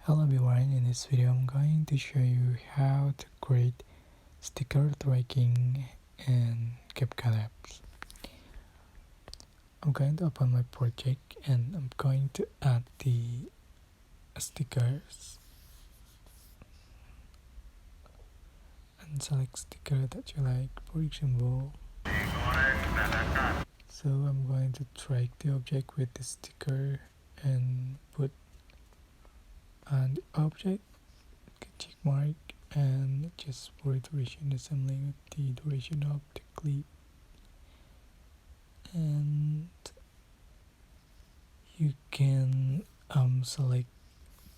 Hello everyone, in this video I'm going to show you how to create sticker tracking in CapCut apps. I'm going to open my project and I'm going to add the stickers and select sticker that you like, for example. So I'm going to track the object with the sticker and put on the object, check mark, and just for duration assembly with the duration of the clip, and you can select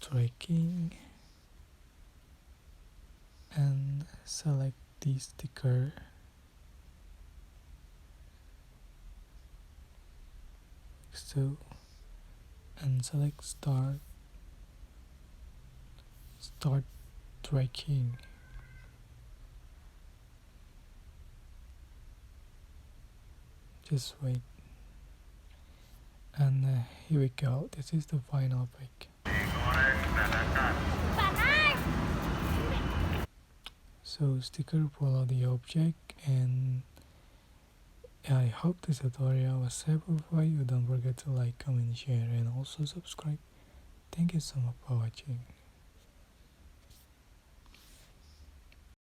tracking and select the sticker, so, and select start tracking. Just wait, and here we go. This is the final pic. So sticker follow the object, and I hope this tutorial was helpful for you. Don't forget to like, comment, share, and also subscribe. Thank you so much for watching.